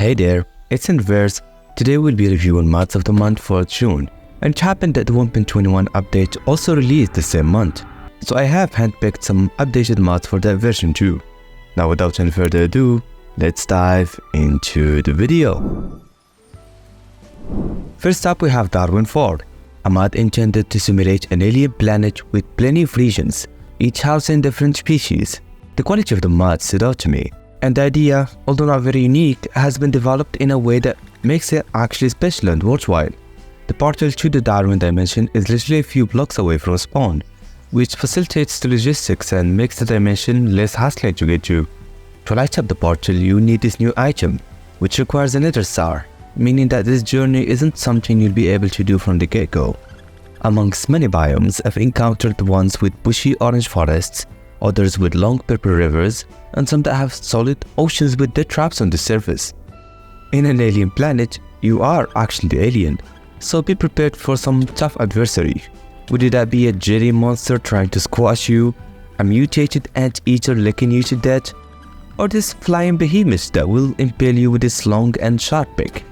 Hey there, it's EnderVerse. Today we'll be reviewing mods of the month for June, and it happened that the 1.21 update also released the same month, so I have handpicked some updated mods for that version too. Now without any further ado, let's dive into the video. First up we have Darwin IV, a mod intended to simulate an alien planet with plenty of regions, each housing different species. The quality of the mod stood out to me, and the idea, although not very unique, has been developed in a way that makes it actually special and worthwhile. The portal to the Darwin dimension is literally a few blocks away from spawn, which facilitates the logistics and makes the dimension less hassling to get to. To light up the portal, you need this new item, which requires an Nether star, meaning that this journey isn't something you'll be able to do from the get-go. Amongst many biomes, I've encountered the ones with bushy orange forests, others with long purple rivers, and some that have solid oceans with dead traps on the surface. In an alien planet, you are actually the alien, so be prepared for some tough adversary. Whether that be a jelly monster trying to squash you, a mutated anteater licking you to death, or this flying behemoth that will impale you with its long and sharp beak.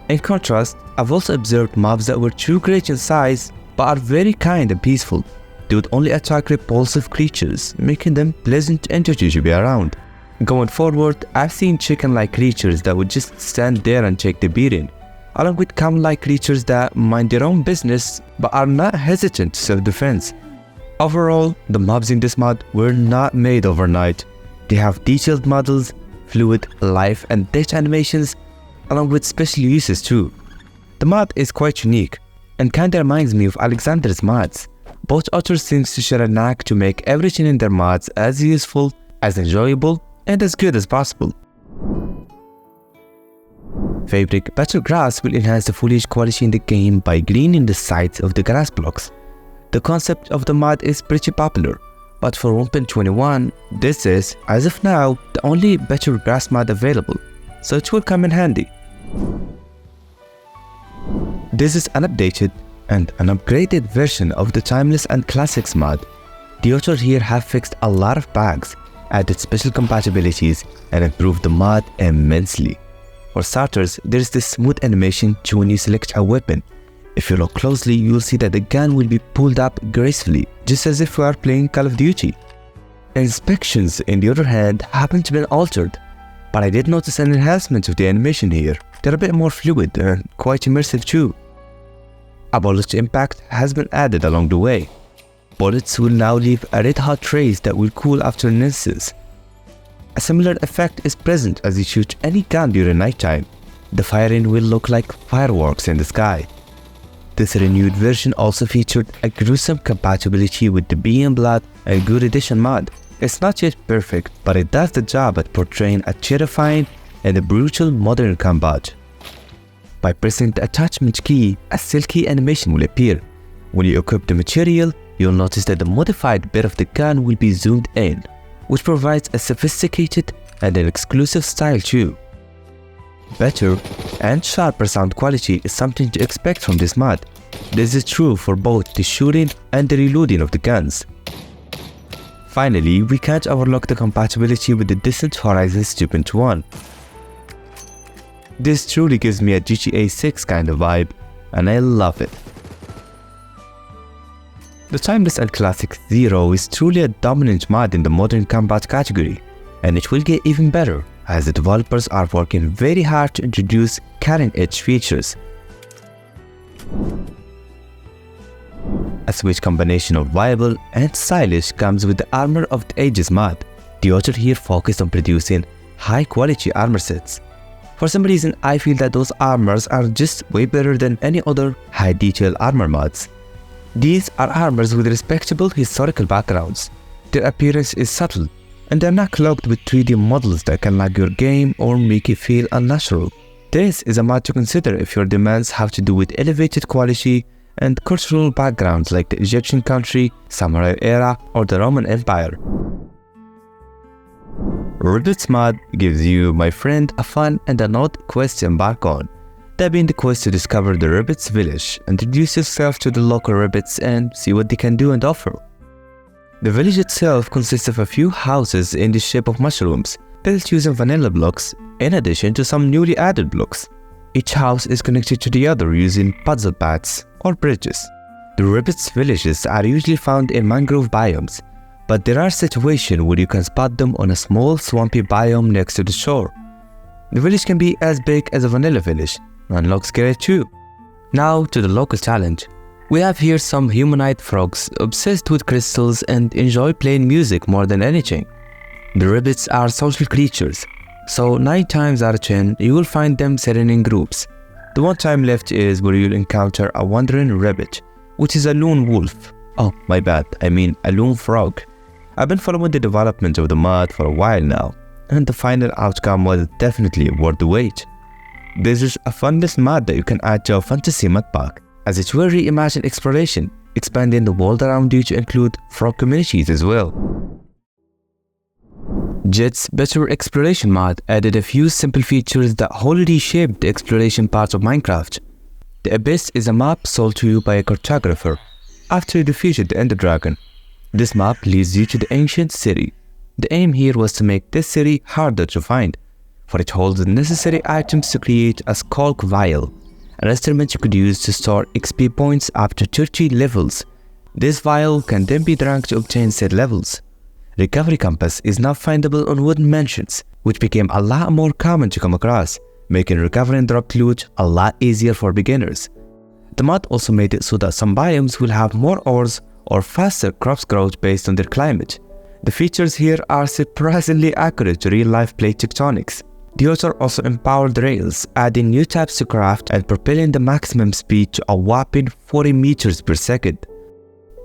In contrast, I've also observed mobs that were too great in size but are very kind and peaceful. They would only attack repulsive creatures, making them pleasant entities to be around. Going forward, I've seen chicken-like creatures that would just stand there and take the beating, along with camel-like creatures that mind their own business but are not hesitant to self-defense. Overall, the mobs in this mod were not made overnight. They have detailed models, fluid life and death animations, along with special uses too. The mod is quite unique and kinda reminds me of Alexander's mods. Both authors seem to share a knack to make everything in their mods as useful, as enjoyable, and as good as possible. Fabric Better Grass will enhance the foliage quality in the game by greening the sides of the grass blocks. The concept of the mod is pretty popular, but for 1.21, this is, as of now, the only Better Grass mod available, so it will come in handy. This is an updated and an upgraded version of the Timeless and Classics mod. The author here have fixed a lot of bugs, added special compatibilities, and improved the mod immensely. For starters, there is this smooth animation to when you select a weapon. If you look closely, you will see that the gun will be pulled up gracefully, just as if you are playing Call of Duty. Inspections, on the other hand, haven't been altered, but I did notice an enhancement of the animation here. They're a bit more fluid and quite immersive too. A bullet impact has been added along the way. Bullets will now leave a red hot trace that will cool after an instant. A similar effect is present as you shoot any gun during nighttime. The firing will look like fireworks in the sky. This renewed version also featured a gruesome compatibility with the Being Blood and Good Edition mod. It's not yet perfect, but it does the job at portraying a terrifying and a brutal modern combat. By pressing the attachment key, a silky animation will appear. When you equip the material, you'll notice that the modified bit of the gun will be zoomed in, which provides a sophisticated and an exclusive style too. Better and sharper sound quality is something to expect from this mod. This is true for both the shooting and the reloading of the guns. Finally, we can't overlook the compatibility with the Distant Horizons 2.1. This truly gives me a GTA 6 kind of vibe, and I love it. The Timeless and Classic Zero is truly a dominant mod in the modern combat category, and it will get even better as the developers are working very hard to introduce cutting-edge features. A switch combination of viable and stylish comes with the Armor of the Ages mod. The author here focused on producing high-quality armor sets. For some reason, I feel that those armors are just way better than any other high-detail armor mods. These are armors with respectable historical backgrounds. Their appearance is subtle, and they're not clogged with 3D models that can lag your game or make it feel unnatural. This is a mod to consider if your demands have to do with elevated quality and cultural backgrounds like the Egyptian country, Samurai era, or the Roman Empire. Ribbits mod gives you, my friend, a fun and an odd quest to embark on. That being the quest to discover the Ribbits village, introduce yourself to the local Ribbits and see what they can do and offer. The village itself consists of a few houses in the shape of mushrooms, built using vanilla blocks in addition to some newly added blocks. Each house is connected to the other using puzzle paths or bridges. The Ribbits villages are usually found in mangrove biomes, but there are situations where you can spot them on a small swampy biome next to the shore. The village can be as big as a vanilla village, and looks great too. Now to the local challenge. We have here some humanoid frogs obsessed with crystals and enjoy playing music more than anything. The Ribbits are social creatures, so 9 times out of 10 you will find them sitting in groups. The one time left is where you'll encounter a wandering Ribbit, which is a lone wolf. Oh, my bad, I mean a lone frog. I've been following the development of the mod for a while now, and the final outcome was definitely worth the wait. This is a funless mod that you can add to a fantasy mod pack, as it will reimagine exploration, expanding the world around you to include frog communities as well. Jet's Better Exploration mod added a few simple features that wholly reshaped the exploration part of Minecraft. The Abyss is a map sold to you by a cartographer after you defeated the Ender Dragon. This map leads you to the ancient city. The aim here was to make this city harder to find, for it holds the necessary items to create a Skulk Vial, an instrument you could use to store XP points after 30 levels. This vial can then be drank to obtain said levels. Recovery Compass is now findable on wooden mansions, which became a lot more common to come across, making recovering dropped loot a lot easier for beginners. The mod also made it so that some biomes will have more ores or faster crops growth based on their climate. The features here are surprisingly accurate to real-life plate tectonics. The author also empowered rails, adding new types to craft and propelling the maximum speed to a whopping 40 meters per second.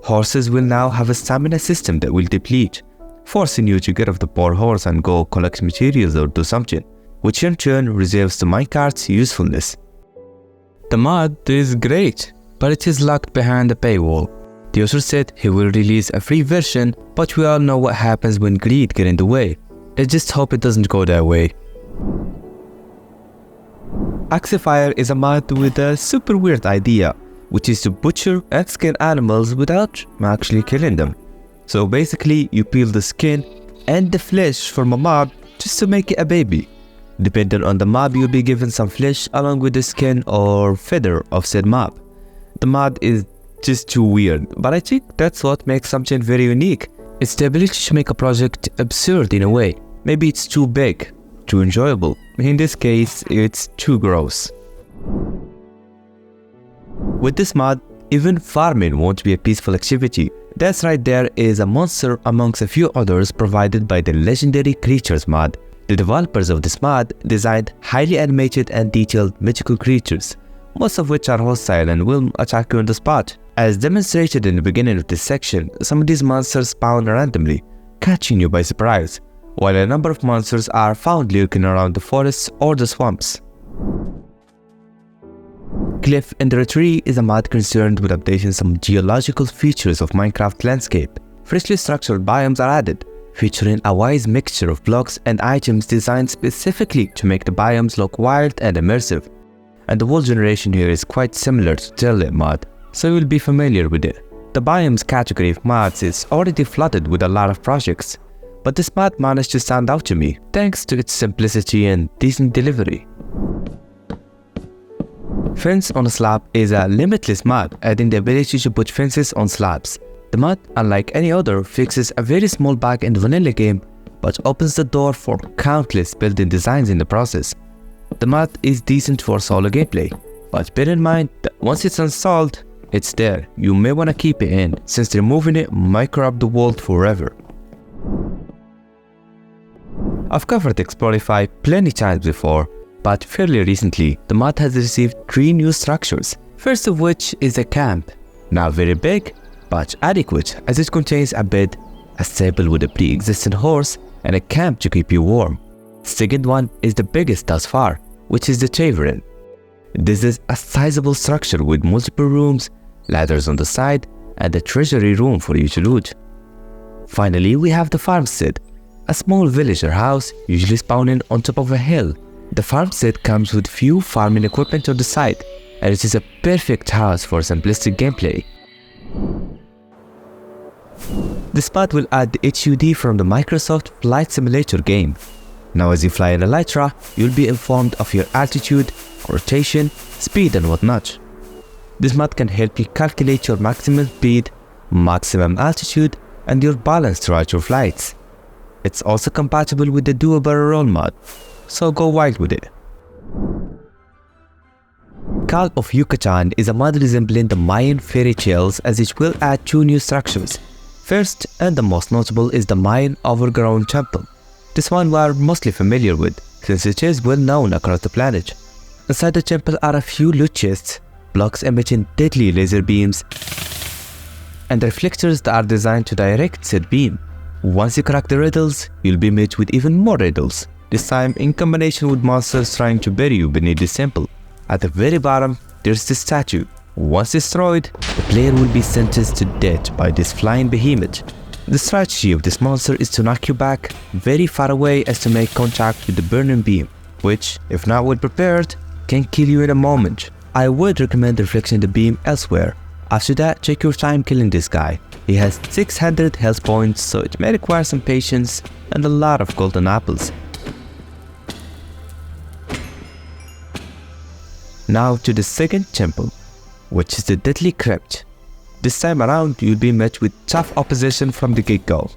Horses will now have a stamina system that will deplete, forcing you to get off the poor horse and go collect materials or do something, which in turn reserves the minecart's usefulness. The mod is great, but it is locked behind a paywall. The author said he will release a free version, but we all know what happens when greed gets in the way. Let's just hope it doesn't go that way. Axifier is a mod with a super weird idea, which is to butcher and skin animals without actually killing them. So basically, you peel the skin and the flesh from a mob just to make it a baby. Depending on the mob, you'll be given some flesh along with the skin or feather of said mob. The mod is just too weird, but I think that's what makes something very unique. It's the ability to make a project absurd in a way. Maybe it's too big, too enjoyable. In this case, it's too gross. With this mod, even farming won't be a peaceful activity. That's right, there is a monster amongst a few others provided by the Legendary Creatures mod. The developers of this mod designed highly animated and detailed mythical creatures, most of which are hostile and will attack you on the spot. As demonstrated in the beginning of this section, some of these monsters spawn randomly, catching you by surprise, while a number of monsters are found lurking around the forests or the swamps. Cliff Ender Tree is a mod concerned with updating some geological features of Minecraft landscape. Freshly structured biomes are added, featuring a wise mixture of blocks and items designed specifically to make the biomes look wild and immersive. And the world generation here is quite similar to Terlet mod, so you will be familiar with it. The biomes category of mods is already flooded with a lot of projects, but this mod managed to stand out to me thanks to its simplicity and decent delivery. Fence on a Slab is a limitless mod, adding the ability to put fences on slabs. The mod, unlike any other, fixes a very small bug in the vanilla game, but opens the door for countless building designs in the process. The mod is decent for solo gameplay, but bear in mind that once it's installed, it's there. You may want to keep it in, since removing it might corrupt the world forever. I've covered Explorify plenty times before, but fairly recently, the mod has received 3 new structures, first of which is a camp. Not very big, but adequate, as it contains a bed, a stable with a pre-existing horse, and a camp to keep you warm. Second one is the biggest thus far, which is the tavern. This is a sizable structure with multiple rooms, ladders on the side, and a treasury room for you to loot. Finally, we have the farmstead, a small villager house usually spawning on top of a hill. The farmstead comes with few farming equipment on the side, and it is a perfect house for simplistic gameplay. This mod will add the HUD from the Microsoft Flight Simulator game. Now as you fly in Elytra, you'll be informed of your altitude, rotation, speed and whatnot. This mod can help you calculate your maximum speed, maximum altitude, and your balance throughout your flights. It's also compatible with the Doable Roll mod, so go wild with it. Call of Yucatan is a mod resembling the Mayan fairy tales, as it will add 2 new structures. First, and the most notable, is the Mayan Overgrown temple. This one we are mostly familiar with, since it is well known across the planet. Inside the temple are a few loot chests, blocks emitting deadly laser beams, and reflectors that are designed to direct said beam. Once you crack the riddles, you'll be met with even more riddles, this time in combination with monsters trying to bury you beneath this temple. At the very bottom, there's this statue. Once destroyed, the player will be sentenced to death by this flying behemoth. The strategy of this monster is to knock you back very far away as to make contact with the burning beam, which, if not well prepared, can kill you in a moment. I would recommend reflecting the beam elsewhere. After that, take your time killing this guy. He has 600 health points, so it may require some patience and a lot of golden apples. Now to the second temple, which is the deadly Crypt. This time around, you'll be met with tough opposition from the get-go.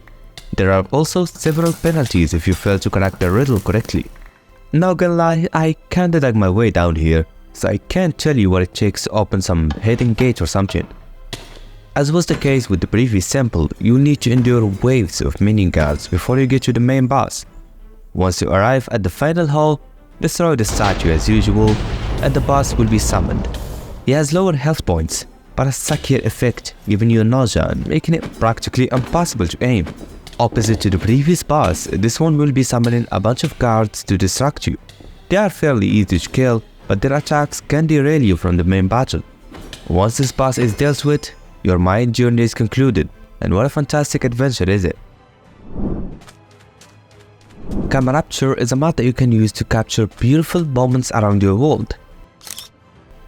There are also several penalties if you fail to crack the riddle correctly. Not gonna lie, I kinda dug my way down here, so I can't tell you what it takes to open some hidden gate or something. As was the case with the previous temple, you'll need to endure waves of minion guards before you get to the main boss. Once you arrive at the final hall, destroy the statue as usual, and the boss will be summoned. He has lower health points, but a suckier effect, giving you nausea and making it practically impossible to aim. Opposite to the previous boss, this one will be summoning a bunch of guards to distract you. They are fairly easy to kill, but their attacks can derail you from the main battle. Once this boss is dealt with, your mind journey is concluded, and what a fantastic adventure is it. Camerapture is a mod that you can use to capture beautiful moments around your world.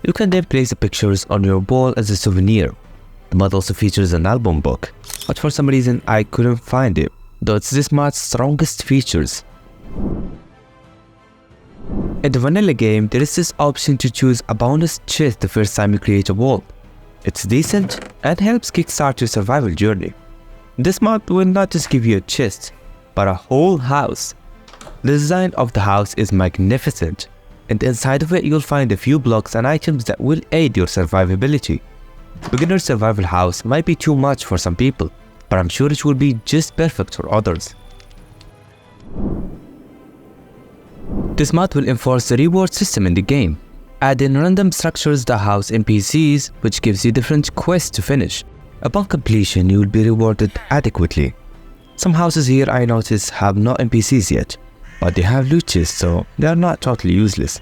You can then place the pictures on your wall as a souvenir. The mod also features an album book, but for some reason I couldn't find it, though it's this mod's strongest features. In the vanilla game, there is this option to choose a bonus chest the first time you create a wall. It's decent and helps kickstart your survival journey. This mod will not just give you a chest, but a whole house. The design of the house is magnificent, and inside of it you'll find a few blocks and items that will aid your survivability. Beginner survival house might be too much for some people, but I'm sure it will be just perfect for others. This mod will enforce the reward system in the game, add in random structures that house NPCs, which gives you different quests to finish. Upon completion, you will be rewarded adequately. Some houses here I notice have no NPCs yet, but they have loot chests, so they are not totally useless.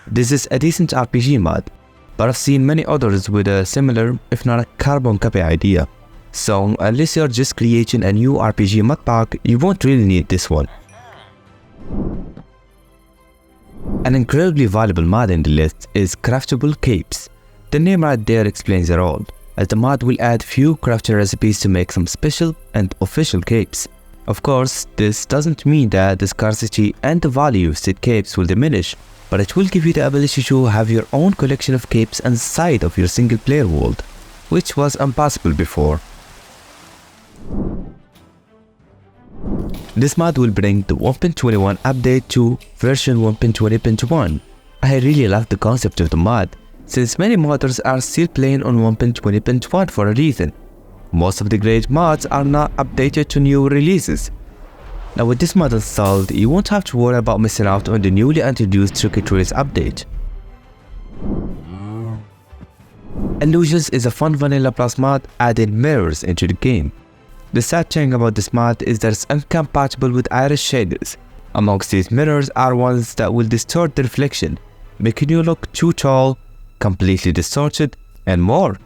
This is a decent RPG mod, but I've seen many others with a similar, if not a carbon copy idea. So unless you're just creating a new RPG mod pack, you won't really need this one. An incredibly valuable mod in the list is Craftable Capes. The name right there explains it all, as the mod will add few crafting recipes to make some special and official capes. Of course, this doesn't mean that the scarcity and the value of said capes will diminish, but it will give you the ability to have your own collection of capes inside of your single player world, which was impossible before. This mod will bring the 1.21 update to version 1.20.1. I really love the concept of the mod, since many modders are still playing on 1.20.1 for a reason. Most of the great mods are not updated to new releases. Now with this mod installed, you won't have to worry about missing out on the newly introduced Tricky Trace update. Illusions is a fun vanilla plus mod adding mirrors into the game. The sad thing about this mod is that it's incompatible with iris shaders. Amongst these mirrors are ones that will distort the reflection, making you look too tall, completely distorted, and more.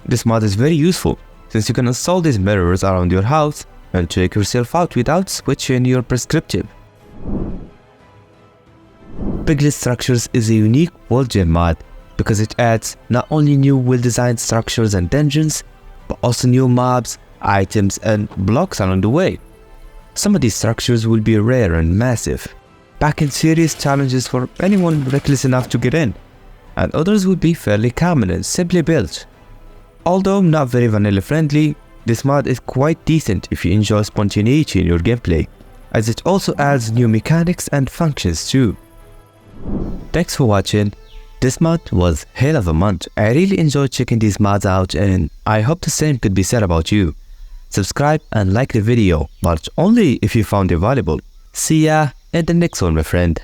This mod is very useful, since you can install these mirrors around your house and check yourself out without switching your perspective. Piglet Structures is a unique world gen mod because it adds not only new well-designed structures and dungeons, but also new mobs, items, and blocks along the way. Some of these structures will be rare and massive, packing serious challenges for anyone reckless enough to get in, and others will be fairly common and simply built. Although not very vanilla friendly, this mod is quite decent if you enjoy spontaneity in your gameplay, as it also adds new mechanics and functions too. Thanks for watching. This mod was hell of a mod. I really enjoyed checking these mods out, and I hope the same could be said about you. Subscribe and like the video, but only if you found it valuable. See ya in the next one, my friend.